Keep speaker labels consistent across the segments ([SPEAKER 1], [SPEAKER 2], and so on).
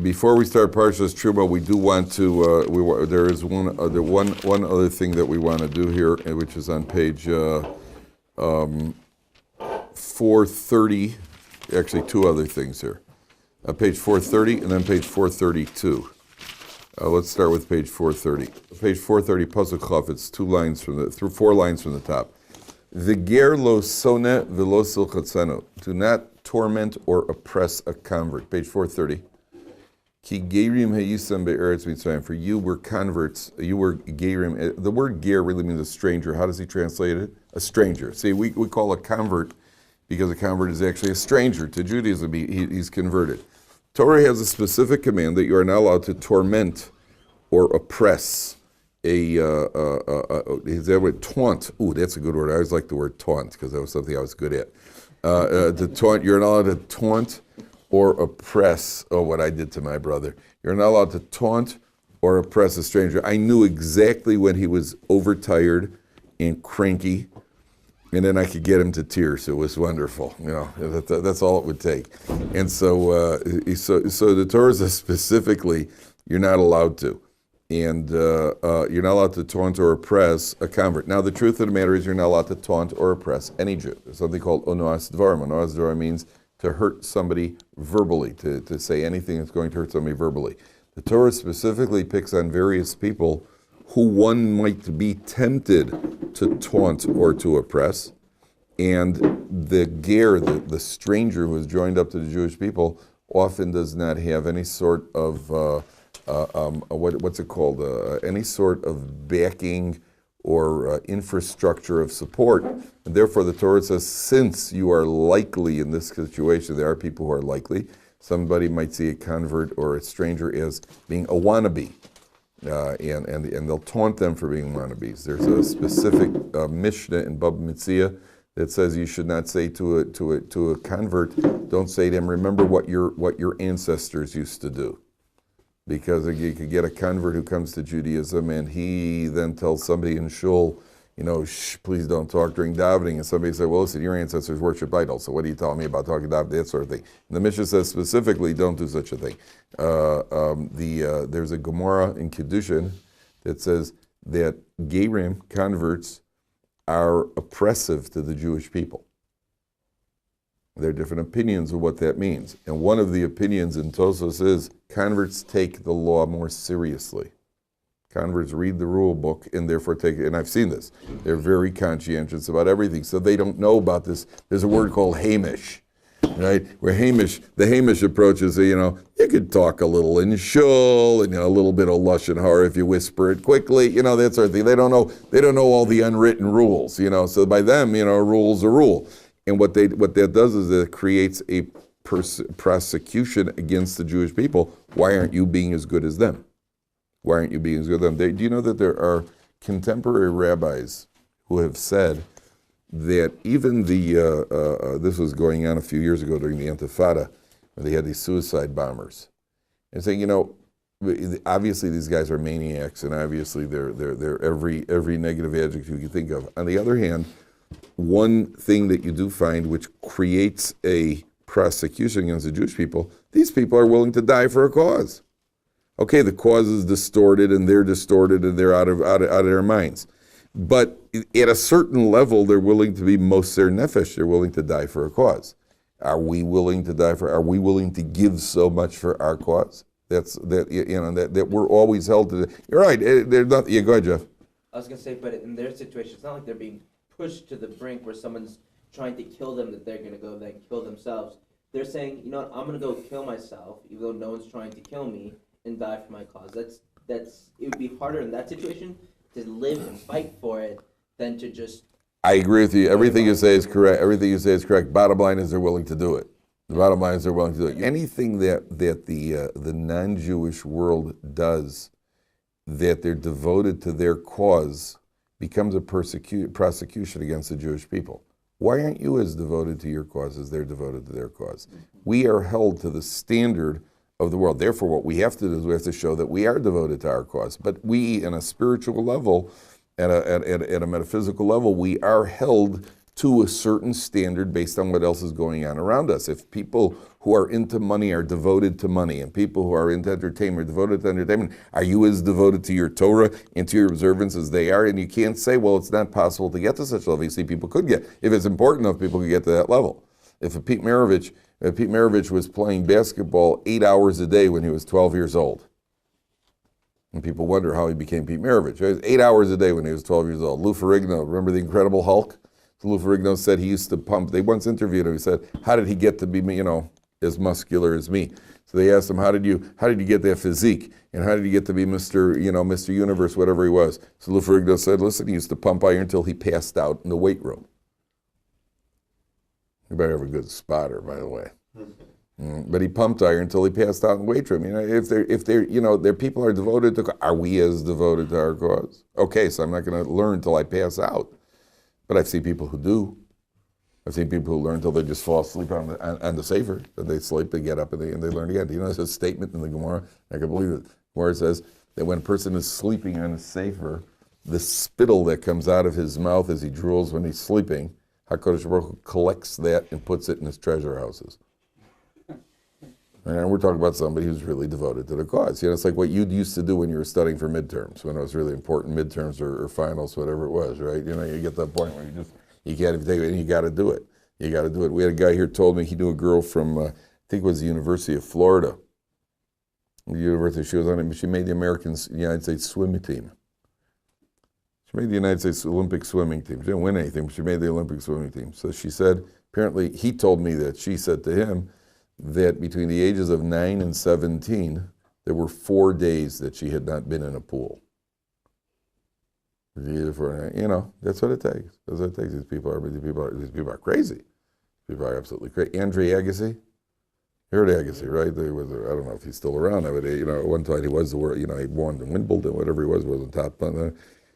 [SPEAKER 1] before we start Parshas Truma, we do want to. There is one other thing that we want to do here, which is on page 430. Actually, two other things here. Page 430 and then page 432. Let's start with page 430. Page 430, Pasuk Chaf. It's 4 lines from the top. V'ger lo sone v'lo silchatzenu. Do not torment or oppress a convert. Page 430. Ki gerim hayisam be'eretz Mitzrayim. For you were converts. You were gerim. The word ger really means a stranger. How does he translate it? A stranger. See, we call a convert because a convert is actually a stranger to Judaism. He's converted. Torah has a specific command that you are not allowed to torment or oppress is that word taunt? Ooh, that's a good word. I always like the word taunt because that was something I was good at. To taunt, you're not allowed to taunt or oppress. Oh, what I did to my brother. You're not allowed to taunt or oppress a stranger. I knew exactly when he was overtired and cranky, and then I could get him to tears. It was wonderful. That's all it would take. And so the Torah says specifically, you're not allowed to. And you're not allowed to taunt or oppress a convert. Now, the truth of the matter is you're not allowed to taunt or oppress any Jew. There's something called onoas dvarim. Onoas dvarim means to hurt somebody verbally, to say anything that's going to hurt somebody verbally. The Torah specifically picks on various people who one might be tempted to taunt or to oppress. And the ger, the stranger who is joined up to the Jewish people, often does not have any sort of what's it called? Any sort of backing or infrastructure of support. And therefore the Torah says, since you are likely in this situation, there are people who are likely. Somebody might see a convert or a stranger as being a wannabe. And they'll taunt them for being wannabes. There's a specific Mishnah in Baba Metzia that says you should not say to a convert, don't say to him, remember what your ancestors used to do. Because you could get a convert who comes to Judaism and he then tells somebody in shul, please don't talk during davening. And somebody says, well, listen, your ancestors worship idols, so what are you telling me about talking davening, that sort of thing. And the Mishnah says specifically, don't do such a thing. There's a Gemara in Kiddushin that says that Gerim, converts, are oppressive to the Jewish people. There are different opinions of what that means. And one of the opinions in Tosos is converts take the law more seriously. Converts read the rule book and therefore take it. And I've seen this. They're very conscientious about everything. So they don't know about this. There's a word called Hamish, right? Where the Hamish approach is, you could talk a little in shul and a little bit of lashon hara if you whisper it quickly, that sort of thing. They don't know all the unwritten rules, So by them, a rule's a rule. And what that does is it creates a prosecution against the Jewish people. Why aren't you being as good as them? Why aren't you being as good as them? Do you know that there are contemporary rabbis who have said that even this was going on a few years ago during the Intifada, when they had these suicide bombers, and saying, obviously these guys are maniacs, and obviously they're every negative adjective you can think of. On the other hand, one thing that you do find which creates a prosecution against the Jewish people, these people are willing to die for a cause. Okay, the cause is distorted and they're out of their minds. But at a certain level, they're willing to be moser nefesh, they're willing to die for a cause. Are we willing to give so much for our cause? That we're always held to. You're right, they're not, go ahead, Jeff.
[SPEAKER 2] I was going to say, but in their situation, it's not like they're being pushed to the brink where someone's trying to kill them, that they're going to go then kill themselves. They're saying, I'm going to go kill myself, even though no one's trying to kill me, and die for my cause. It would be harder in that situation to live and fight for it than to just...
[SPEAKER 1] I agree with you. Everything you say is correct. Bottom line is they're willing to do it. The bottom line is they're willing to do it. Anything that the non-Jewish world does that they're devoted to their cause becomes a prosecution against the Jewish people. Why aren't you as devoted to your cause as they're devoted to their cause? We are held to the standard of the world. Therefore, what we have to do is we have to show that we are devoted to our cause. But we, in a spiritual level, at a metaphysical level, we are held to a certain standard based on what else is going on around us. If people who are into money are devoted to money, and people who are into entertainment are devoted to entertainment, are you as devoted to your Torah and to your observance as they are? And you can't say, well, it's not possible to get to such a level. You see, people could get, if it's important enough, people could get to that level. If Pete Maravich was playing basketball 8 hours a day when he was 12 years old, and people wonder how he became Pete Maravich. It was 8 hours a day when he was 12 years old. Lou Ferrigno, remember the Incredible Hulk? So Lou Ferrigno said he used to pump. They once interviewed him. He said, how did he get to be, as muscular as me? So they asked him, how did you get that physique? And how did you get to be Mr. Universe, whatever he was? So Lou Ferrigno said, listen, he used to pump iron until he passed out in the weight room. You better have a good spotter, by the way. But he pumped iron until he passed out in the weight room. If their people are devoted to, are we as devoted to our cause? Okay, so I'm not going to learn until I pass out. But I've seen people who do. I've seen people who learn until they just fall asleep on the sefer. Then they sleep, they get up, and they learn again. Do you know there's a statement in the Gemara? I can believe it. Where it says that when a person is sleeping on a sefer, the spittle that comes out of his mouth as he drools when he's sleeping, HaKadosh Baruch Hu collects that and puts it in his treasure houses. And we're talking about somebody who's really devoted to the cause. It's like what you used to do when you were studying for midterms, when it was really important, midterms or finals, whatever it was, right? You get that point where you can't even take it, and you got to do it. You got to do it. We had a guy here told me he knew a girl from, I think it was the University of Florida. The university she was on, she made the United States swimming team. She made the United States Olympic swimming team. She didn't win anything, but she made the Olympic swimming team. So she said, apparently, he told me that she said to him that between the ages of 9 and 17, there were 4 days that she had not been in a pool. That's what it takes. That's what it takes. These people are crazy. People are absolutely crazy. Andre Agassi, you heard Agassi, right? I don't know if he's still around. At one time he was the world. He won Wimbledon, whatever he was on top.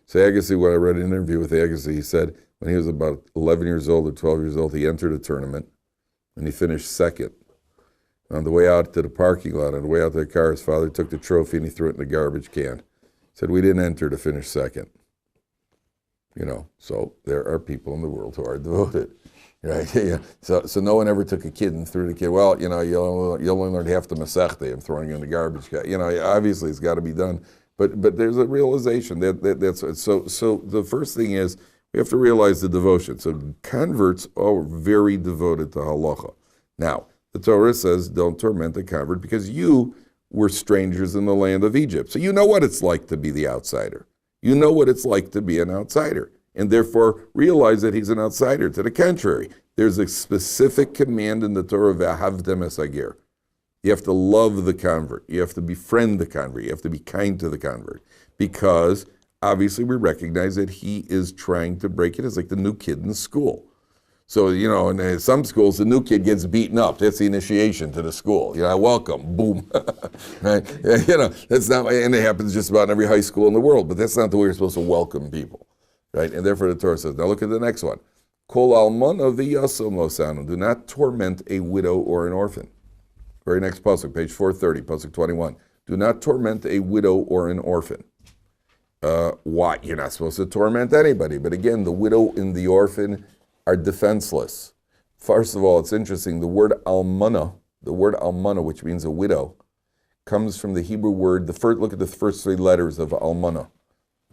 [SPEAKER 1] So Agassi, when I read an interview with Agassi, he said when he was about 11 years old or 12 years old, he entered a tournament and he finished second. On the way out to the parking lot, on the way out to the car, his father took the trophy and he threw it in the garbage can. Said, we didn't enter to finish second. So there are people in the world who are devoted. Right? Yeah. So no one ever took a kid and threw the kid, well, you'll only learn half the Masechta. I'm throwing you in the garbage can. Obviously it's got to be done. But there's a realization that's so the first thing is we have to realize the devotion. So converts are very devoted to halacha. Now, the Torah says, don't torment the convert because you were strangers in the land of Egypt. So you know what it's like to be the outsider. You know what it's like to be an outsider. And therefore, realize that he's an outsider. To the contrary, there's a specific command in the Torah, v'ahavtem es hager. You have to love the convert. You have to befriend the convert. You have to be kind to the convert. Because, obviously, we recognize that he is trying to break it. It's like the new kid in school. So, in some schools, the new kid gets beaten up. That's the initiation to the school. Welcome, boom. Right? That's not, and it happens just about in every high school in the world, but that's not the way you're supposed to welcome people. Right? And therefore the Torah says, now look at the next one. Kol almana v'yasom lo sanu. Do not torment a widow or an orphan. Very next pasuk, page 430, pasuk 21. Do not torment a widow or an orphan. Why? You're not supposed to torment anybody. But again, the widow and the orphan are defenseless. First of all, it's interesting, the word almana, which means a widow, comes from the Hebrew word, look at the first 3 letters of almana.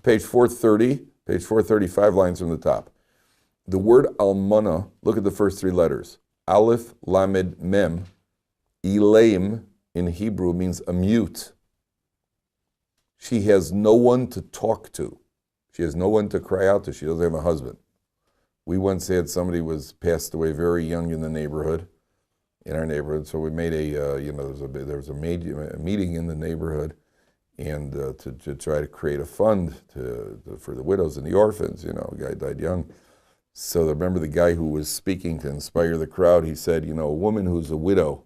[SPEAKER 1] Page 430, 5 lines from the top. The word almana, look at the first 3 letters. Aleph, Lamed, Mem. Elaim in Hebrew means a mute. She has no one to talk to. She has no one to cry out to. She doesn't have a husband. We once had somebody was passed away very young in our neighborhood. So we made there was a meeting in the neighborhood, and to try to create a fund for the widows and the orphans. The guy died young. So remember the guy who was speaking to inspire the crowd. He said, a woman who's a widow,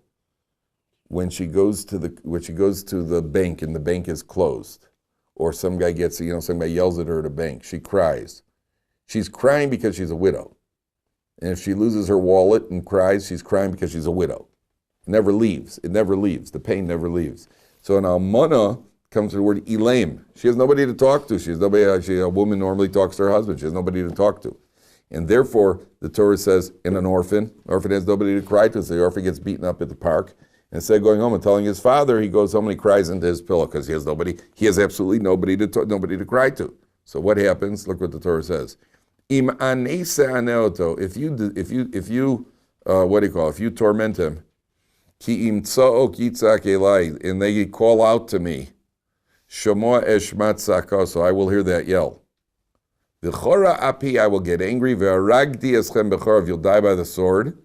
[SPEAKER 1] when she goes to the bank and the bank is closed, or some guy somebody yells at her at a bank, she cries. She's crying because she's a widow. And if she loses her wallet and cries, she's crying because she's a widow. It never leaves. The pain never leaves. So an almana comes from the word elaim. She has nobody to talk to. A woman normally talks to her husband. She has nobody to talk to. And therefore, the Torah says, in an orphan has nobody to cry to, so the orphan gets beaten up at the park. And instead of going home and telling his father, he goes home and he cries into his pillow because he has absolutely nobody to cry to. So what happens? Look what the Torah says. Im anesa aneoto, if you torment him, ki imtsa'o kitzak elai, and they call out to me, shamo eshmat sako, so I will hear that yell. V'chora api, I will get angry. V'aragdi eschem b'chorav, you'll die by the sword.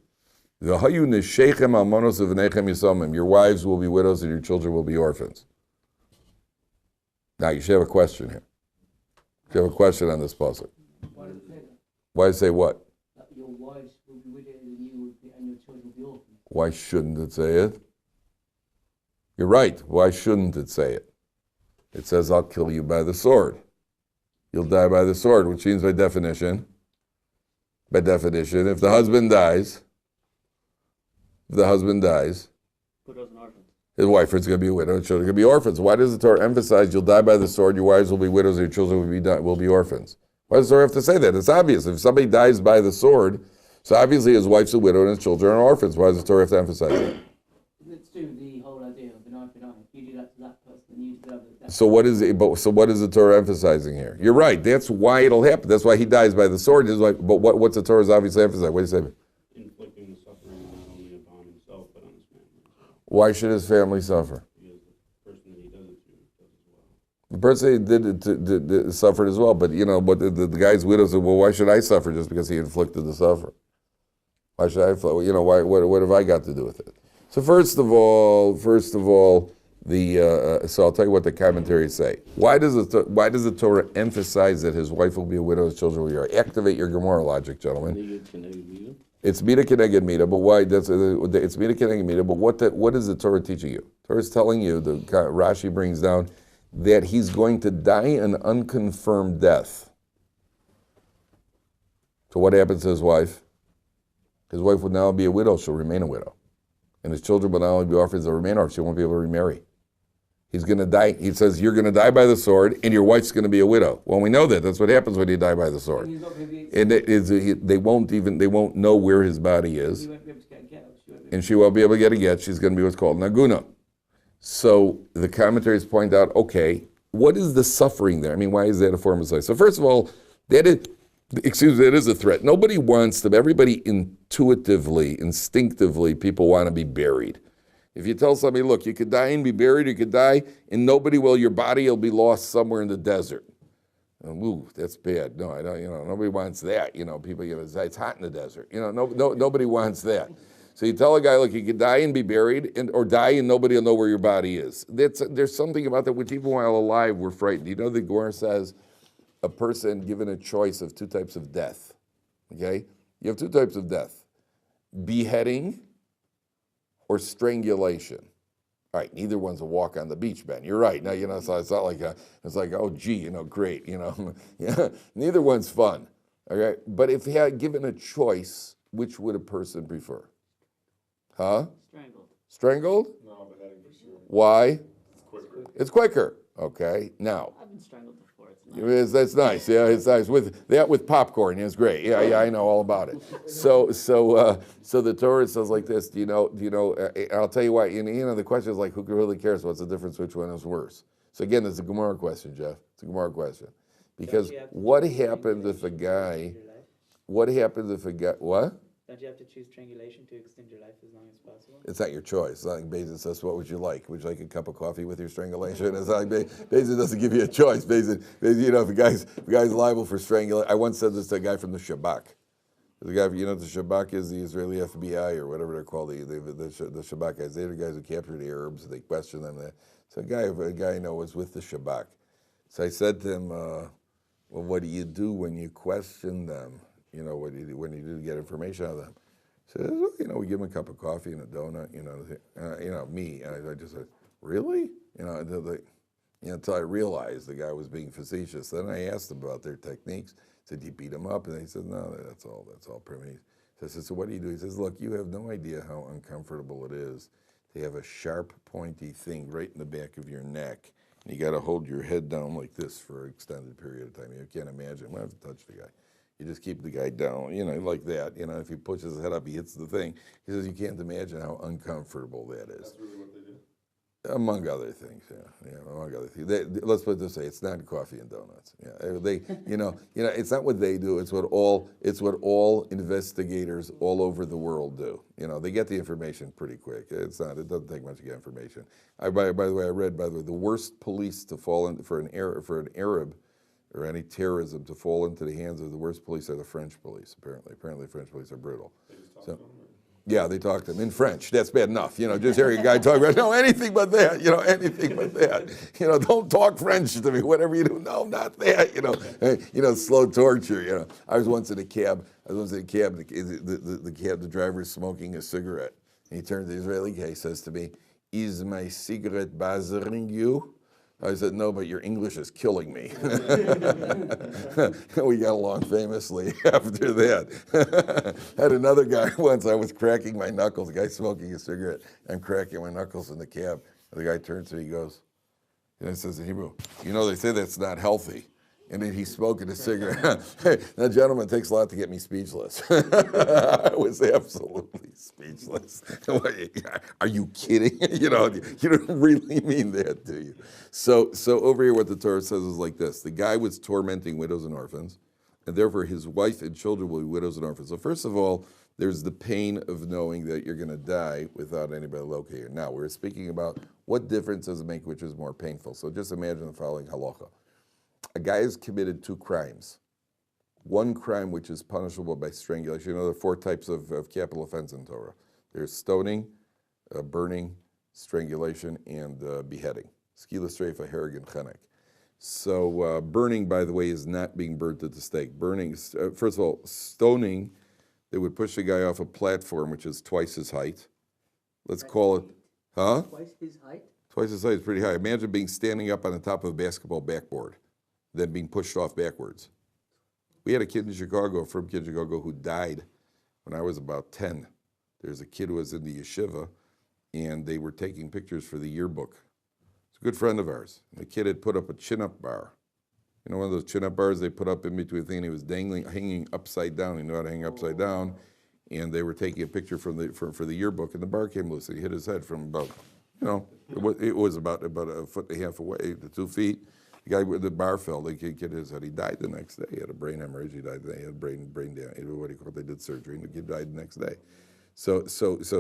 [SPEAKER 1] V'hayu neshechem almonos v'nechem yisomim, your wives will be widows and your children will be orphans. Now you should have a question here. You should have a question on this puzzle. Why say what?
[SPEAKER 3] That your wives will be widowed and your children will be orphans.
[SPEAKER 1] Why shouldn't it say it? You're right. Why shouldn't it say it? It says, I'll kill you by the sword. You'll die by the sword, which means by definition, if the husband dies,
[SPEAKER 3] Widows and orphans.
[SPEAKER 1] his wife is going to be a widow, and children are going to be orphans. Why does the Torah emphasize you'll die by the sword, your wives will be widows, and your children will be orphans? Why does the Torah have to say that? It's obvious. If somebody dies by the sword, so obviously his wife's a widow and his children are orphans. Why does the Torah have to emphasize that?
[SPEAKER 3] Let's do the whole idea of an eye for an eye. You do that to that person, and you do that to that.
[SPEAKER 1] So what is the Torah emphasizing here? You're right. That's why it'll happen. That's why he dies by the sword. But what's the Torah's obviously emphasizing? What do you say?
[SPEAKER 4] Inflicting the suffering not only upon himself but on his family.
[SPEAKER 1] Why should his family suffer?
[SPEAKER 4] Because the person that he does it to does as well.
[SPEAKER 1] The person did suffered as well, but but the guy's widow said, "Well, why should I suffer just because he inflicted the suffering? Why should I? Why? What have I got to do with it?" So first of all, so I'll tell you what the commentaries say. Why does the Torah emphasize that his wife will be a widow, his children will be orphans? Activate your Gemara logic, gentlemen. It's Mida Keneged Mida, but why? It's Mida Keneged Mida, but what is the Torah teaching you? The Torah is telling you, Rashi brings down, that he's going to die an unconfirmed death. So what happens to his wife? His wife will now be a widow, she'll remain a widow. And his children will not only be orphans, they'll remain orphans, she won't be able to remarry. He's going to die. He says, you're going to die by the sword, and your wife's going to be a widow. Well, we know that. That's what happens when you die by the sword. And they won't know where his body is. And she won't be able to get a get. She's going to be what's called naguna. So the commentaries point out, okay, what is the suffering there? I mean, why is that a form of suffering? So first of all, that is a threat. Nobody wants to, everybody instinctively, people want to be buried. If you tell somebody, look, you could die and be buried, you could die, and your body will be lost somewhere in the desert. Ooh, that's bad. No, I don't. Nobody wants that. People, it's hot in the desert. Nobody wants that. So you tell a guy, look, you could die and be buried, or die and nobody will know where your body is. There's something about that. When people while alive, we're frightened. The Gemara says a person given a choice of two types of death. Okay, you have two types of death: beheading or strangulation. All right, neither one's a walk on the beach, Ben. You're right. Now, so it's not like it's like, oh, gee, great, yeah, neither one's fun. Okay, but if he had given a choice, which would a person prefer? Huh? Strangled?
[SPEAKER 4] No, but that is sure.
[SPEAKER 1] Why?
[SPEAKER 4] It's quicker.
[SPEAKER 1] It's quicker. Okay, now.
[SPEAKER 3] I've been strangled before. It's nice.
[SPEAKER 1] That's nice. Yeah, it's nice with popcorn. It's great. Yeah, I know all about it. So the Torah says like this. I'll tell you why. The question is like, who really cares? What's the difference? Which one is worse? So again, it's a Gemara question, Jeff. It's a Gemara question. Because what happens if a guy? What?
[SPEAKER 5] Don't you have to choose strangulation to extend your life as long as possible?
[SPEAKER 1] It's not your choice. It's not like Bezos says, what would you like? Would you like a cup of coffee with your strangulation? It's not like Bezos doesn't give you a choice. Bezos, if a guy's liable for strangulation. I once said this to a guy from the Shabak. The guy, the Shabak is the Israeli FBI or whatever they're called, the Shabak guys. They're the guys who capture the Arabs. They question them. So a guy I know was with the Shabak. So I said to him, well, what do you do when you question them? What do you do when you do get information out of them? So, we give them a cup of coffee and a donut, me. And I just said, really? Until I realized the guy was being facetious. Then I asked him about their techniques. I said, you beat him up? And he said, no, that's all primitive. So I said, so what do you do? He says, look, you have no idea how uncomfortable it is to have a sharp, pointy thing right in the back of your neck. And you got to hold your head down like this for an extended period of time. You can't imagine. I'm going to have to touch the guy. You just keep the guy down, like that. If he pushes his head up, he hits the thing. He says you can't imagine how uncomfortable that is.
[SPEAKER 4] That's really what they do.
[SPEAKER 1] Among other things, among other things. Let's put it this way: it's not coffee and donuts. It's not what they do. It's what all investigators all over the world do. They get the information pretty quick. It doesn't take much to get information. By the way, I read the worst police to fall in for an Arab or any terrorism to fall into the hands of the worst police are the French police. Apparently, French police are brutal.
[SPEAKER 4] They just talk to them, or-
[SPEAKER 1] Yeah, they talk to them in French. That's bad enough. Just hearing a guy talk about, no, anything but that. Anything but that. Don't talk French to me. Whatever you do, no, not that. Slow torture. I was once in a cab. The driver is smoking a cigarette. And he turns to the Israeli guy. He says to me, "Is my cigarette bothering you?" I said, "No, but your English is killing me." We got along famously after that. Had another guy once, I was cracking my knuckles, a guy smoking a cigarette. I'm cracking my knuckles in the cab. And the guy turns to me, he goes, and he says in Hebrew, they say that's not healthy. And then he's smoking a cigarette. That gentleman takes a lot to get me speechless. I was absolutely speechless. Are you kidding? You don't really mean that, do you? So over here, what the Torah says is like this: the guy was tormenting widows and orphans, and therefore his wife and children will be widows and orphans. So first of all, there's the pain of knowing that you're going to die without anybody located. Now we're speaking about what difference does it make, which is more painful. So just imagine the following halacha. A guy has committed 2 crimes. One crime which is punishable by strangulation. There are 4 types of capital offense in Torah. There's stoning, burning, strangulation, and beheading. Skila streifa, hereg, and chenek. So burning, by the way, is not being burnt at the stake. Burning, first of all, stoning, they would push the guy off a platform which is twice his height. Let's call it, huh?
[SPEAKER 3] Twice his height?
[SPEAKER 1] Twice his height is pretty high. Imagine being standing up on the top of a basketball backboard, then being pushed off backwards. We had a kid in Chicago, from kid in Chicago, who died when I was about 10. There's a kid who was in the yeshiva, and they were taking pictures for the yearbook. It's a good friend of ours. The kid had put up a chin-up bar. One of those chin-up bars they put up in between things. He was hanging upside down. He knew how to hang upside down. And they were taking a picture for the yearbook, and the bar came loose. And he hit his head from about, it was about a foot and a half away to 2 feet. The guy with the bar fell. The kid hit his head. He died the next day. He had a brain hemorrhage. He died. He had brain down. What do you call it? They did surgery, and the kid died the next day. So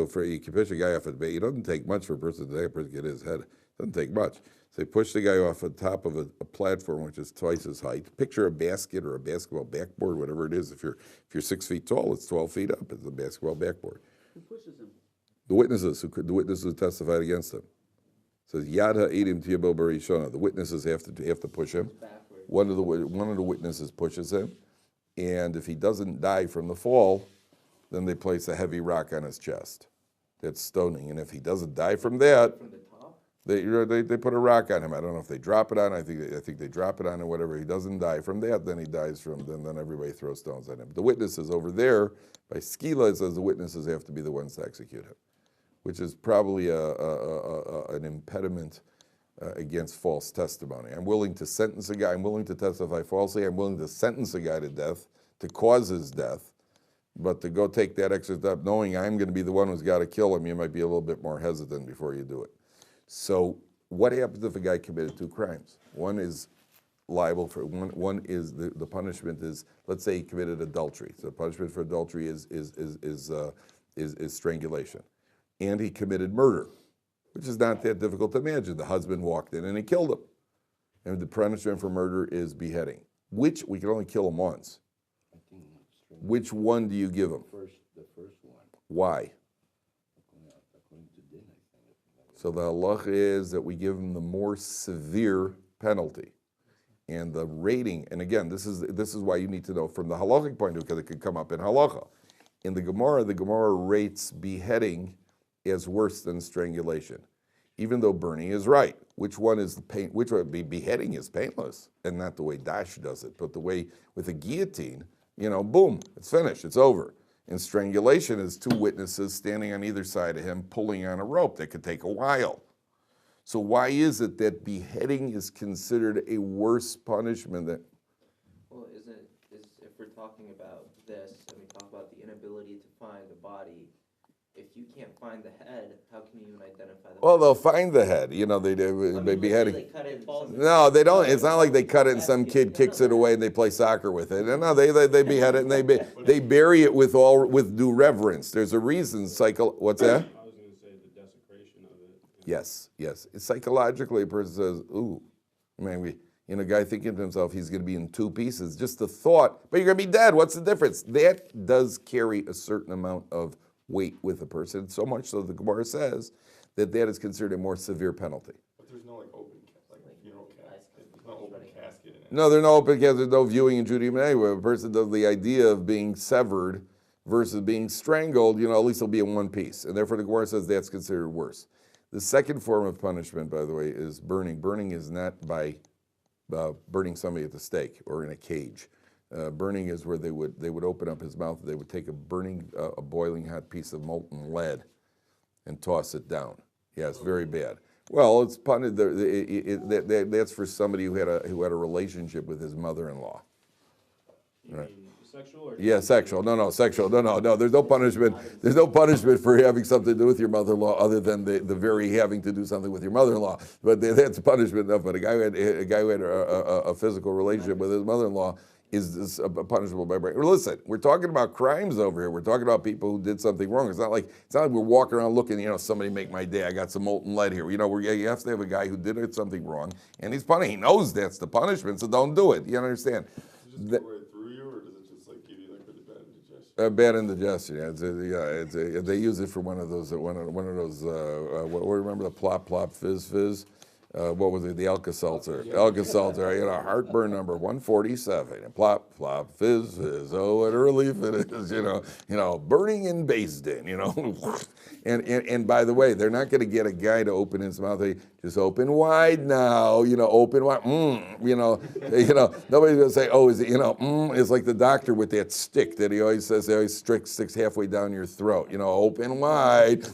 [SPEAKER 1] for you can push a guy off a debate, it doesn't take much for a person to die. A person get his head. It doesn't take much. So they push the guy off the top of a platform which is twice his height. Picture a basket or a basketball backboard, whatever it is. If you're 6 feet tall, it's 12 feet up. It's a basketball backboard.
[SPEAKER 3] Who pushes him?
[SPEAKER 1] The witnesses who testified against him. It says Yad ha'edim tiyabel barishona. The witnesses have to push him. One of the witnesses pushes him, and if he doesn't die from the fall, then they place a heavy rock on his chest. That's stoning. And if he doesn't die from that,
[SPEAKER 2] From the top?
[SPEAKER 1] they put a rock on him. I don't know if they drop it on. I think they drop it on or whatever. He doesn't die from that, then he dies from. Then everybody throws stones at him. The witnesses over there by Skila, it says the witnesses have to be the ones to execute him, which is probably an impediment against false testimony. I'm willing to sentence a guy. I'm willing to testify falsely. I'm willing to sentence a guy to death, to cause his death. But to go take that extra step, knowing I'm going to be the one who's got to kill him, you might be a little bit more hesitant before you do it. So what happens if a guy committed 2 crimes? One is liable for, one is the punishment is, let's say he committed adultery. So the punishment for adultery is strangulation. And he committed murder, which is not that difficult to imagine. The husband walked in and he killed him. And the punishment for murder is beheading, which we can only kill him once. Which one do you give him?
[SPEAKER 6] The first one.
[SPEAKER 1] Why?
[SPEAKER 6] According to din, I think.
[SPEAKER 1] So the halacha is that we give him the more severe penalty. And the rating, and again, this is why you need to know from the halachic point of view, because it could come up in halacha. In the Gemara rates beheading as worse than strangulation, even though burning is right. Which one is the pain? Which one? Beheading is painless, and not the way Dash does it, but the way with a guillotine. Boom, it's finished, it's over. And strangulation is 2 witnesses standing on either side of him pulling on a rope. That could take a while. So why is it that beheading is considered a worse punishment than?
[SPEAKER 2] Well, if we're talking about this, and we talk about the inability to find the body, if you can't find the head, how can you even identify the
[SPEAKER 1] Well,
[SPEAKER 2] body?
[SPEAKER 1] they'll find the head. You know,
[SPEAKER 2] I mean,
[SPEAKER 1] they
[SPEAKER 2] let's say
[SPEAKER 1] beheading.
[SPEAKER 2] they cut it in some-
[SPEAKER 1] No, they don't. It's not like they cut it and some kid kicks it away and they play soccer with it. No, they behead it and they bury it with due reverence. There's a reason. What's that?
[SPEAKER 4] I was gonna say the desecration of it.
[SPEAKER 1] Yes. Psychologically, a person says, "Ooh, maybe." You know, a guy thinking to himself he's going to be in two pieces. Just the thought, but you're going to be dead. What's the difference? That does carry a certain amount of weight with a person. So much so the Gemara says that is considered a more severe penalty.
[SPEAKER 7] But there's no like open, casket. There's no open casket in it.
[SPEAKER 1] No, there's no open casket. There's no viewing in Judaism anyway. A person does the idea of being severed versus being strangled. You know, at least it'll be in one piece, and therefore the Gemara says that's considered worse. The second form of punishment, by the way, is burning. Burning is not by burning somebody at the stake or in a cage. Burning is where they would open up his mouth. They would take a boiling hot piece of molten lead and toss it down. Yeah, it's very bad. Well, it's punished. That's for somebody who had a relationship with his mother-in-law.
[SPEAKER 4] You
[SPEAKER 1] Right.
[SPEAKER 4] mean sexual or?
[SPEAKER 1] Yeah, sexual. No, sexual. No. There's no punishment. There's no punishment for having something to do with your mother-in-law, other than the very having to do something with your mother-in-law. But that's punishment enough. But a guy who had a physical relationship with his mother-in-law is punishable by breaking. Listen, we're talking about crimes over here. We're talking about people who did something wrong. It's not like we're walking around looking. You know, somebody make my day. I got some molten lead here. You know, you have to have a guy who did something wrong, and he's punished. He knows that's the punishment, so don't do it. You understand?
[SPEAKER 7] Does it just go right through you, or does it just like give you like really bad indigestion?
[SPEAKER 1] Bad indigestion. Yeah, they use it for one of those. Remember the plop plop fizz? What was it? The Alka-Seltzer. Alka-Seltzer. You know, heartburn number 147. And plop plop fizz. Oh, what a relief it is. You know, burning in Basin. You know, and by the way, they're not going to get a guy to open his mouth. They just open wide now. You know, open wide. You know, nobody's going to say, oh, is it? You know, it's like the doctor with that stick that he always says. He always sticks halfway down your throat. You know, open wide.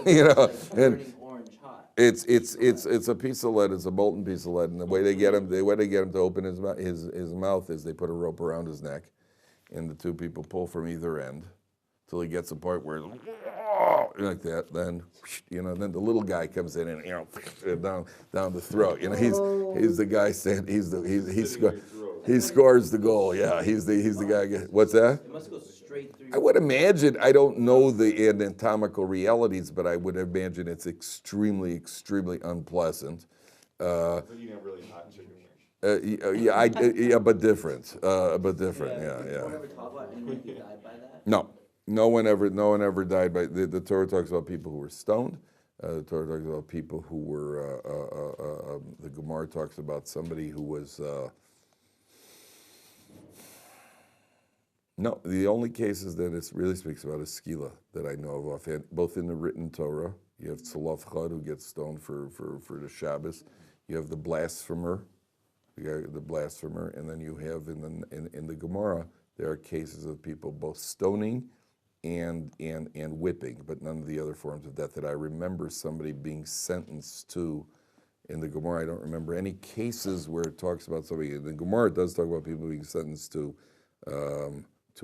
[SPEAKER 1] You know, and. It's a piece of lead. It's a molten piece of lead, and the way they get him to open his mouth is they put a rope around his neck, and the two people pull from either end, till he gets a point where like that. Then then the little guy comes in and down the throat. You know, he's the guy saying he scores the goal. Yeah, he's the guy. What's that?
[SPEAKER 2] It must go straight through.
[SPEAKER 1] I would imagine, I don't know the anatomical realities, but I would imagine it's extremely, extremely unpleasant.
[SPEAKER 7] So you have really hot chicken wings.
[SPEAKER 1] But different. Yeah.
[SPEAKER 2] Did anyone ever talk about anyone who died by that?
[SPEAKER 1] No one ever died by. The Torah talks about people who were stoned. The Torah talks about people who were. The Gemara talks about somebody who was. No, the only cases that it really speaks about is skila that I know of offhand, both in the written Torah. You have Tzalaf who gets stoned for the Shabbos. You have the blasphemer, and then you have in the Gemara there are cases of people both stoning and whipping, but none of the other forms of death that I remember somebody being sentenced to. In the Gemara, I don't remember any cases where it talks about somebody. In the Gemara, it does talk about people being sentenced to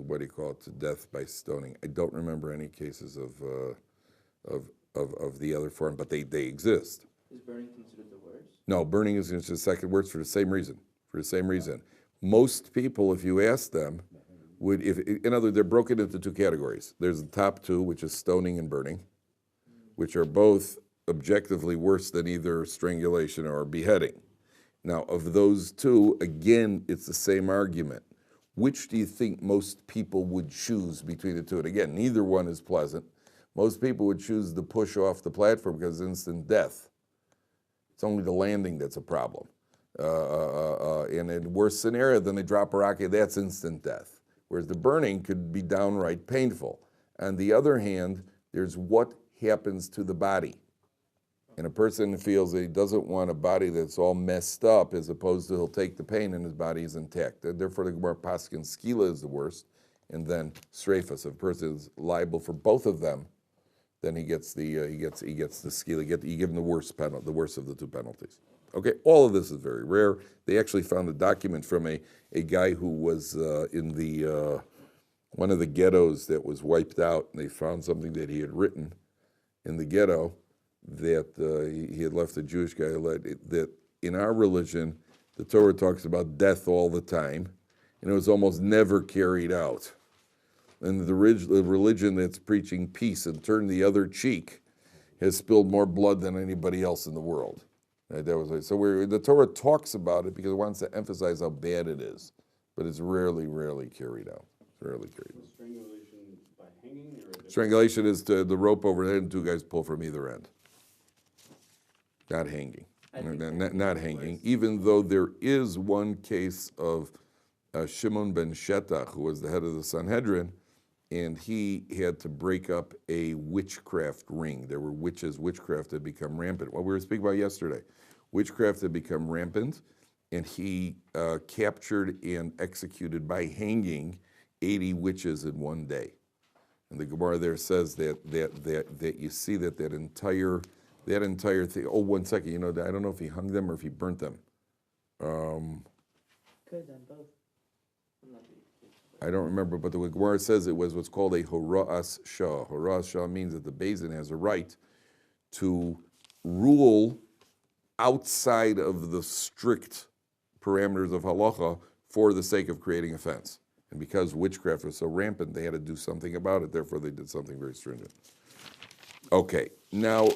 [SPEAKER 1] what do you call it, to death by stoning. I don't remember any cases of the other form, but they exist.
[SPEAKER 2] Is burning considered the worst?
[SPEAKER 1] No, burning is just the second worst for the same reason. Most people, if you ask them, in other words, they're broken into two categories. There's the top two, which is stoning and burning, which are both objectively worse than either strangulation or beheading. Now, of those two, again, it's the same argument. Which do you think most people would choose between the two? And again, neither one is pleasant. Most people would choose the push off the platform because it's instant death. It's only the landing that's a problem. And in a worse scenario, then they drop a rocket, that's instant death. Whereas the burning could be downright painful. On the other hand, there's what happens to the body. And a person feels that he doesn't want a body that's all messed up, as opposed to he'll take the pain and his body is intact. And therefore, the Gemara Paskin skila is the worst, and then streifus. If a person is liable for both of them, then he gets the skila. You give him the worst of the two penalties. Okay, all of this is very rare. They actually found a document from a guy who was in the one of the ghettos that was wiped out, and they found something that he had written in the ghetto that he had left a Jewish guy that in our religion, the Torah talks about death all the time, and it was almost never carried out. And the religion that's preaching peace and turn the other cheek has spilled more blood than anybody else in the world. Right? The Torah talks about it because it wants to emphasize how bad it is, but it's rarely carried out. Rarely carried out.
[SPEAKER 4] Strangulation by hanging or?
[SPEAKER 1] Strangulation is the rope over the head and two guys pull from either end. Not hanging. Not hanging. Even though there is one case of Shimon ben Shetach, who was the head of the Sanhedrin, and he had to break up a witchcraft ring. There were witchcraft had become rampant. What we were speaking about yesterday. Witchcraft had become rampant, and he captured and executed by hanging 80 witches in one day. And the Gemara there says that you see that entire thing. Oh, 1 second. I don't know if he hung them or if he burnt them.
[SPEAKER 5] Could have done both.
[SPEAKER 1] I don't remember, but the Gemara says it was what's called a hora'as shah. Hora'as shah means that the Beis Din has a right to rule outside of the strict parameters of halacha for the sake of creating offense. And because witchcraft was so rampant, they had to do something about it. Therefore, they did something very stringent. Okay, now,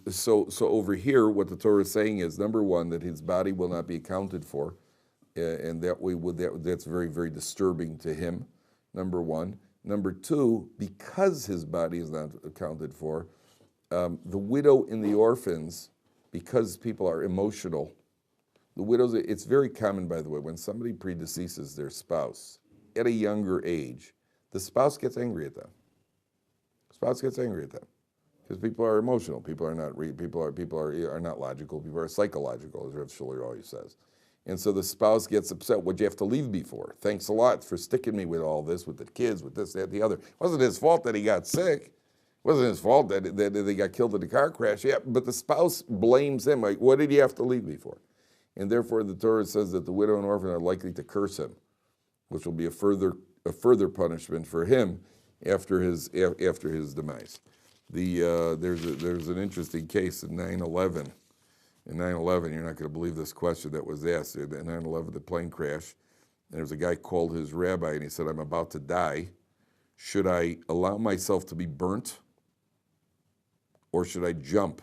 [SPEAKER 1] so over here, what the Torah is saying is, number one, that his body will not be accounted for, and that's very, very disturbing to him, number one. Number two, because his body is not accounted for, the widow and the orphans, because people are emotional, the widows, it's very common, by the way, when somebody predeceases their spouse at a younger age, the spouse gets angry at them. Spouse gets angry at them because people are emotional. People are not not logical. People are psychological, as Rav Schuller always says. And so the spouse gets upset. What'd you have to leave me for? Thanks a lot for sticking me with all this, with the kids, with this, that, the other. It wasn't his fault that he got sick. It wasn't his fault that they got killed in a car crash. Yeah, but the spouse blames him. Like, what did you have to leave me for? And therefore, the Torah says that the widow and orphan are likely to curse him, which will be a further punishment for him after his demise. There's an interesting case in 9/11. In 9/11, you're not going to believe this question that was asked. In 9/11, the plane crash, and there's a guy called his rabbi, and he said, "I'm about to die. Should I allow myself to be burnt, or should I jump?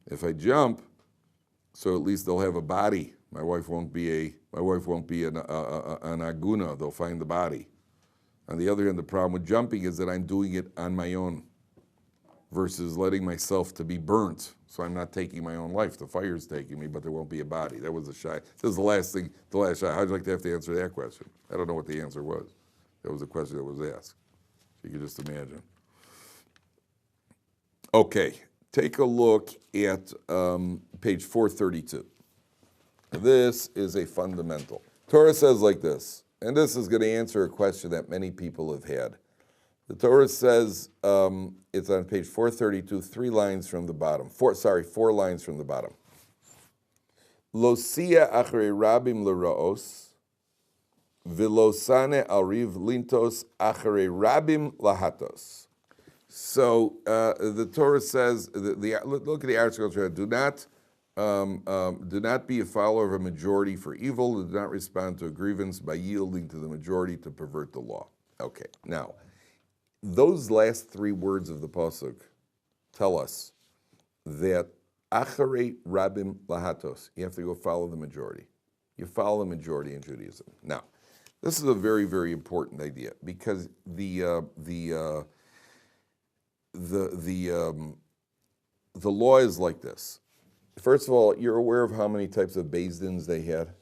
[SPEAKER 1] If I jump, so at least they'll have a body. My wife won't be an aguna. They'll find the body. On the other hand, the problem with jumping is that I'm doing it on my own versus letting myself to be burnt. So I'm not taking my own life. The fire's taking me, but there won't be a body." That was a shot. This is the last shot. How'd you like to have to answer that question? I don't know what the answer was. That was the question that was asked. You can just imagine. Okay, take a look at page 432. This is a fundamental. Torah says like this, and this is going to answer a question that many people have had. The Torah says, it's on page 432, 4 lines from the bottom. Lo sia achrei rabim l'raos, v'lo sane ariv lintos achrei rabim lahatos. So the Torah says, look at the article, do not be a follower of a majority for evil, do not respond to a grievance by yielding to the majority to pervert the law. Okay, now, those last 3 words of the pasuk tell us that acharei rabim lahatos, you have to go follow the majority. You follow the majority in Judaism. Now, this is a very, very important idea because the law is like this. First of all, you're aware of how many types of Beis Dins they had?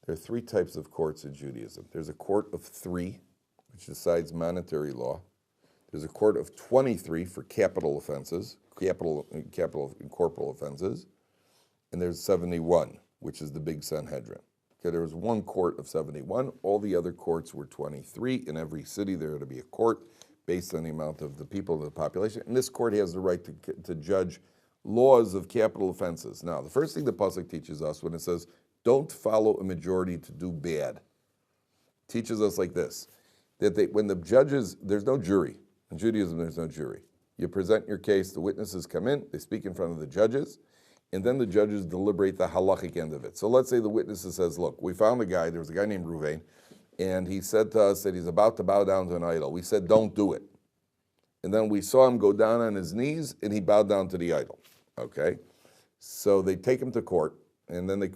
[SPEAKER 1] There are 3 types of courts in Judaism. There's a court of 3, which decides monetary law. There's a court of 23 for capital offenses, capital and corporal offenses. And there's 71, which is the big Sanhedrin. Okay, there was 1 court of 71. All the other courts were 23. In every city, there had to be a court based on the amount of the people of the population. And this court has the right to judge laws of capital offenses. Now, the first thing the pasuk teaches us when it says, don't follow a majority to do bad, teaches us like this, that when the judges, there's no jury. In Judaism, there's no jury. You present your case, the witnesses come in, they speak in front of the judges, and then the judges deliberate the halachic end of it. So let's say the witnesses says, look, we found a guy, there was a guy named Ruvain, and he said to us that he's about to bow down to an idol. We said, don't do it. And then we saw him go down on his knees, and he bowed down to the idol. Okay? So they take him to court, and then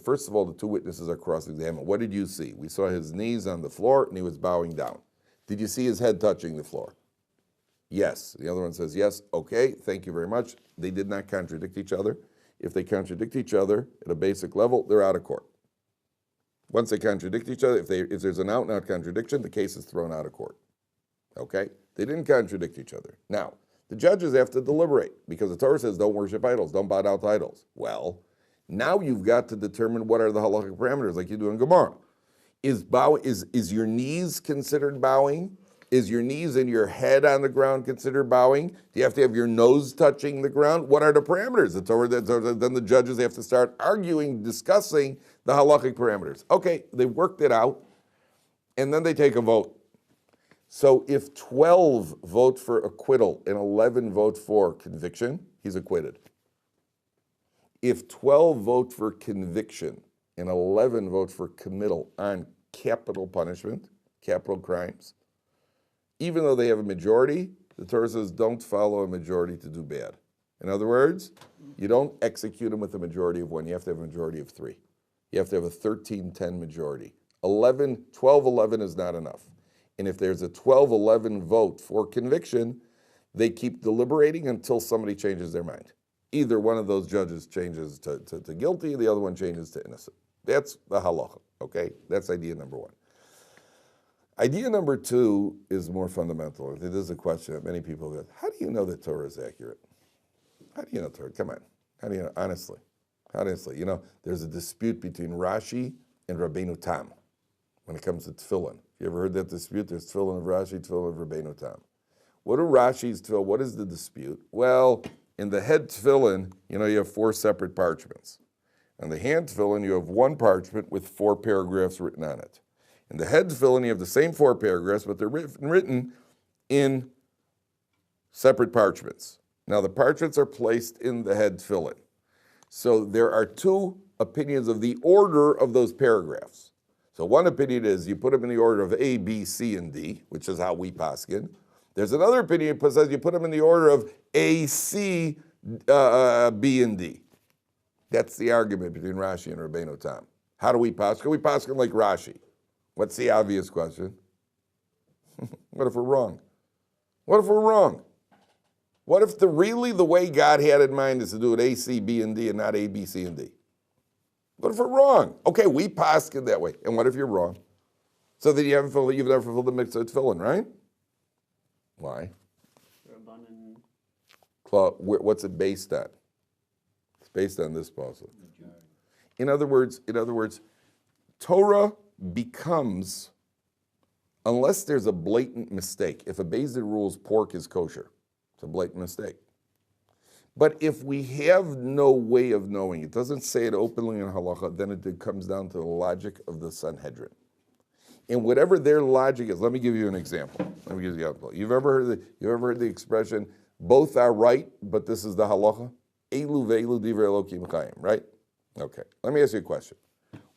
[SPEAKER 1] first of all, the two witnesses are cross-examined. What did you see? We saw his knees on the floor, and he was bowing down. Did you see his head touching the floor? Yes. The other one says yes. Okay, thank you very much. They did not contradict each other. If they contradict each other at a basic level, they're out of court. Once they contradict each other, if there's an out-and-out contradiction, the case is thrown out of court. Okay? They didn't contradict each other. Now, the judges have to deliberate because the Torah says don't worship idols, don't bow down to idols. Well, now you've got to determine what are the halachic parameters like you do in Gemara. Is your knees considered bowing? Is your knees and your head on the ground considered bowing? Do you have to have your nose touching the ground? What are the parameters? Then the judges have to start arguing, discussing the halachic parameters. Okay, they worked it out, and then they take a vote. So if 12 vote for acquittal and 11 vote for conviction, he's acquitted. If 12 vote for conviction and 11 vote for committal on capital punishment, capital crimes, even though they have a majority, the Torah says don't follow a majority to do bad. In other words, you don't execute them with a majority of one. You have to have a majority of 3. You have to have a 13-10 majority. 12-11 is not enough. And if there's a 12-11 vote for conviction, they keep deliberating until somebody changes their mind. Either one of those judges changes to guilty, the other one changes to innocent. That's the halacha, okay? That's idea number 1. Idea number 2 is more fundamental. This is a question that many people get. How do you know that Torah is accurate? How do you know Torah? Come on. How do you know? Honestly. You know, there's a dispute between Rashi and Rabbeinu Tam when it comes to tefillin. You ever heard that dispute? There's tefillin of Rashi, tefillin of Rabbeinu Tam. What are Rashi's tefillin? What is the dispute? Well, in the head tefillin, you know, you have 4 separate parchments. On the hand tefillin, you have 1 parchment with 4 paragraphs written on it. In the head tefillin, you have the same 4 paragraphs, but they're written in separate parchments. Now, the parchments are placed in the head tefillin. So there are 2 opinions of the order of those paragraphs. So one opinion is you put them in the order of A, B, C, and D, which is how we paskin. There's another opinion that says you put them in the order of A, C, B, and D. That's the argument between Rashi and Rabbeinu Tam. How do we paskin? We paskin like Rashi. What's the obvious question? What if we're wrong? What if we're wrong? What if really the way God had in mind is to do it A, C, B, and D and not A, B, C, and D? What if we're wrong? Okay, we paskin that way. And what if you're wrong? So that you've never fulfilled the mitzvah of tefillin, right? Why? What's it based on? It's based on this puzzle. In other words, Torah becomes, unless there's a blatant mistake, if a Beis Din rules pork is kosher, it's a blatant mistake. But if we have no way of knowing, it doesn't say it openly in halacha, then it comes down to the logic of the Sanhedrin. And whatever their logic is, let me give you an example. You've ever heard the expression, both are right, but this is the halacha? Elu ve'elu divrei Elokim chayim, right? Okay, let me ask you a question.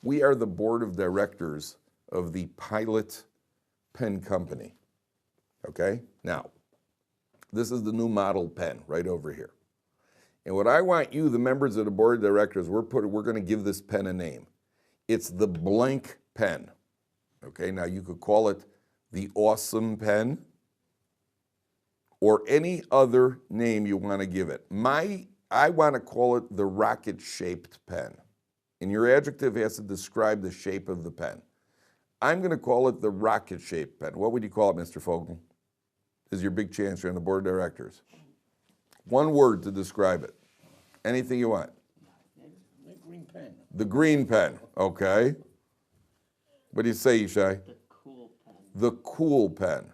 [SPEAKER 1] We are the board of directors of the Pilot Pen Company, okay? Now, this is the new model pen right over here. And what I want you, the members of the board of directors, we're going to give this pen a name. It's the blank pen, okay? Now, you could call it the awesome pen or any other name you want to give it. I want to call it the rocket-shaped pen. And your adjective has to describe the shape of the pen. I'm going to call it the rocket-shaped pen. What would you call it, Mr. Fogel? This is your big chance. You're on the board of directors. 1 word to describe it. Anything you want.
[SPEAKER 6] The green pen.
[SPEAKER 1] The green pen. Okay. What do you say, Yishai?
[SPEAKER 3] The cool pen.
[SPEAKER 1] The cool pen.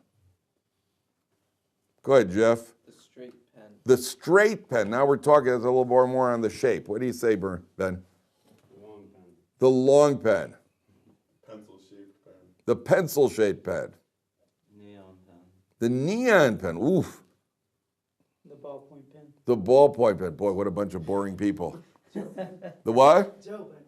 [SPEAKER 1] Go ahead, Jeff.
[SPEAKER 2] The straight pen.
[SPEAKER 1] The straight pen. Now we're talking a little more on the shape. What do you say, Ben?
[SPEAKER 4] Long pen.
[SPEAKER 1] The long pen.
[SPEAKER 7] Pencil-shaped pen.
[SPEAKER 1] The pencil-shaped pen.
[SPEAKER 6] Neon pen.
[SPEAKER 1] The neon pen. Oof.
[SPEAKER 5] The ballpoint pen.
[SPEAKER 1] The ballpoint pen. Boy, what a bunch of boring people. The what?
[SPEAKER 3] Gel pen.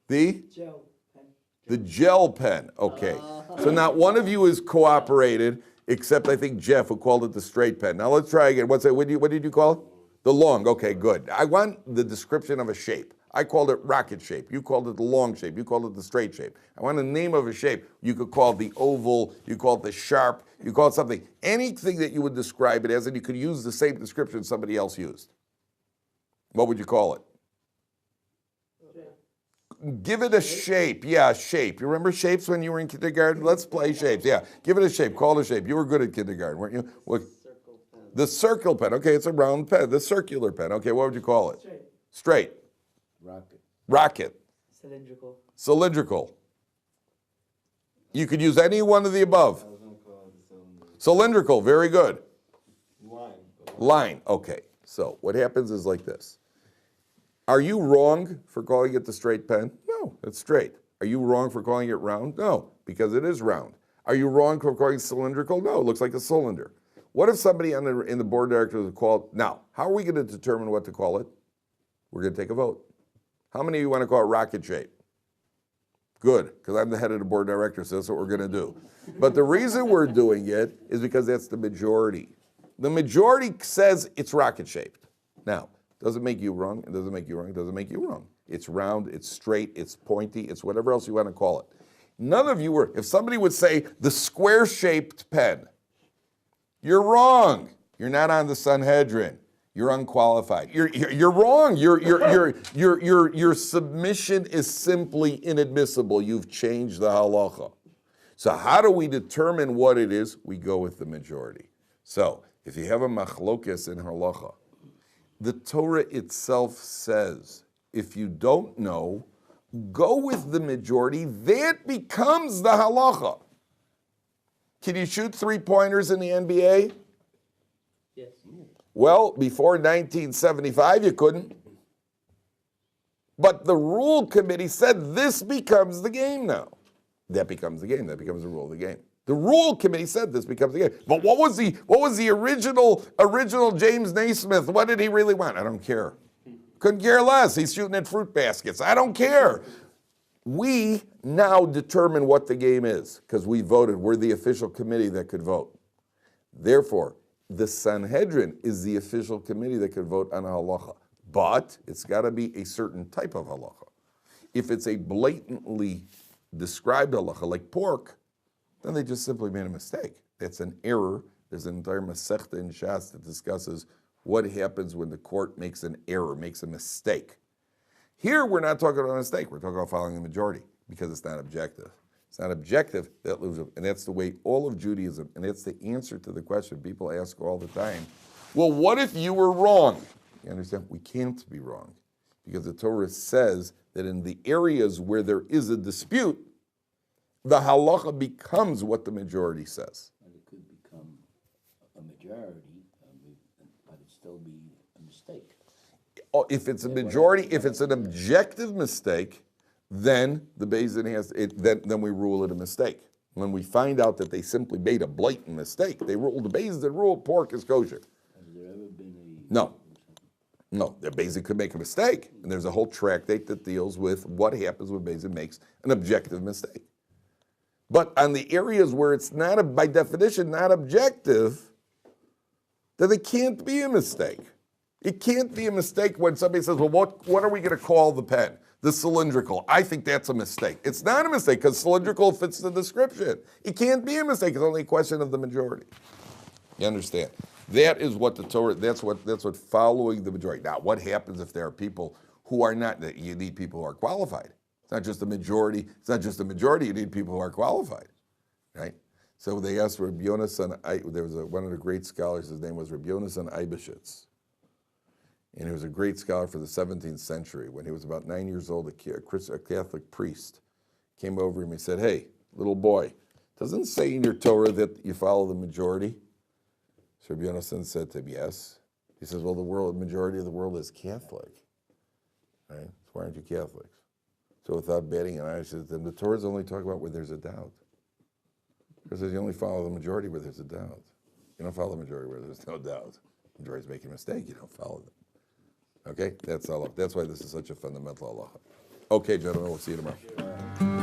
[SPEAKER 1] The?
[SPEAKER 3] Gel pen.
[SPEAKER 1] The gel pen. Okay. So not one of you has cooperated, except I think Jeff, who called it the straight pen. Now let's try again. What did you call it? The long. Okay, good. I want the description of a shape. I called it rocket shape. You called it the long shape. You called it the straight shape. I want the name of a shape. You could call it the oval. You call it the sharp. You call it something. Anything that you would describe it as, and you could use the same description somebody else used. What would you call it? Give it a shape. Yeah, shape. You remember shapes when you were in kindergarten? Let's play shapes. Yeah, give it a shape. Call it a shape. You were good at kindergarten, weren't you? What?
[SPEAKER 6] Circle pen.
[SPEAKER 1] The circle pen. Okay, it's a round pen. The circular pen. Okay, what would you call it?
[SPEAKER 3] Straight.
[SPEAKER 1] Straight.
[SPEAKER 6] Rocket.
[SPEAKER 1] Rocket.
[SPEAKER 5] Cylindrical.
[SPEAKER 1] Cylindrical. You could use any one of the above.
[SPEAKER 6] I was gonna call it the cylinder.
[SPEAKER 1] Cylindrical. Very good.
[SPEAKER 7] Line.
[SPEAKER 1] Line. Okay, so what happens is like this. Are you wrong for calling it the straight pen? No, it's straight. Are you wrong for calling it round? No, because it is round. Are you wrong for calling it cylindrical? No, it looks like a cylinder. What if somebody in the board of directors would call it? Now, how are we going to determine what to call it? We're going to take a vote. How many of you want to call it rocket shape? Good, because I'm the head of the board of directors, so that's what we're going to do. But the reason we're doing it is because that's the majority. The majority says it's rocket shaped. Now, doesn't make you wrong, it doesn't make you wrong, it doesn't make you wrong. It's round, it's straight, it's pointy, it's whatever else you want to call it. None of you were, if somebody would say the square-shaped pen, you're wrong. You're not on the Sanhedrin. You're unqualified. You're wrong. Your submission is simply inadmissible. You've changed the halacha. So how do we determine what it is? We go with the majority. So if you have a machlokes in halacha, the Torah itself says, if you don't know, go with the majority. That becomes the halacha. Can you shoot three-pointers in the NBA?
[SPEAKER 5] Yes.
[SPEAKER 1] Well, before 1975, you couldn't. But the rule committee said this becomes the game now. That becomes the game. That becomes the rule of the game. The rule committee said this becomes the game. But what was the original James Naismith? What did he really want? I don't care. Couldn't care less. He's shooting at fruit baskets. I don't care. We now determine what the game is because we voted. We're the official committee that could vote. Therefore, the Sanhedrin is the official committee that could vote on a halacha. But it's got to be a certain type of halacha. If it's a blatantly described halacha, like pork, then they just simply made a mistake. That's an error. There's an entire Masechta in Shas that discusses what happens when the court makes an error, makes a mistake. Here, we're not talking about a mistake. We're talking about following the majority because it's not objective. It's not objective, that loses, and that's the way all of Judaism, and that's the answer to the question people ask all the time. Well, what if you were wrong? You understand? We can't be wrong because the Torah says that in the areas where there is a dispute, the halacha becomes what the majority says.
[SPEAKER 6] And it could become a majority, but it still be a mistake.
[SPEAKER 1] Oh, if it's a majority, if it's an objective mistake, then the Beis Din has it. Then we rule it a mistake. When we find out that they simply made a blatant mistake, they ruled the Beis Din rule pork is kosher.
[SPEAKER 6] Has there ever been
[SPEAKER 1] No, the Beis Din could make a mistake, and there's a whole tractate that deals with what happens when Beis Din makes an objective mistake. But on the areas where it's not, by definition, not objective, then it can't be a mistake. It can't be a mistake when somebody says, well, what are we going to call the pen? The cylindrical. I think that's a mistake. It's not a mistake because cylindrical fits the description. It can't be a mistake. It's only a question of the majority. You understand? That is what the Torah, that's what following the majority. Now, what happens if there are people who are not, you need people who are qualified. It's not just the majority. It's not just the majority. You need people who are qualified, right? So they asked Rabbi Yonasan, there was one of the great scholars, his name was Rabbi Yonasan Eibeshitz. And he was a great scholar for the 17th century. When he was about 9 years old, a Catholic priest came over him and he said, hey, little boy, doesn't it say in your Torah that you follow the majority? So Rabbi Yonasan said to him, yes. He says, well, majority of the world is Catholic. Right? So why aren't you Catholics? So without batting an eye, he says, then the Torah's only talk about where there's a doubt. Because you only follow the majority where there's a doubt. You don't follow the majority where there's no doubt. The majority's making a mistake, you don't follow them. Okay? That's Allah. That's why this is such a fundamental Allah. Okay, gentlemen, we'll see you tomorrow.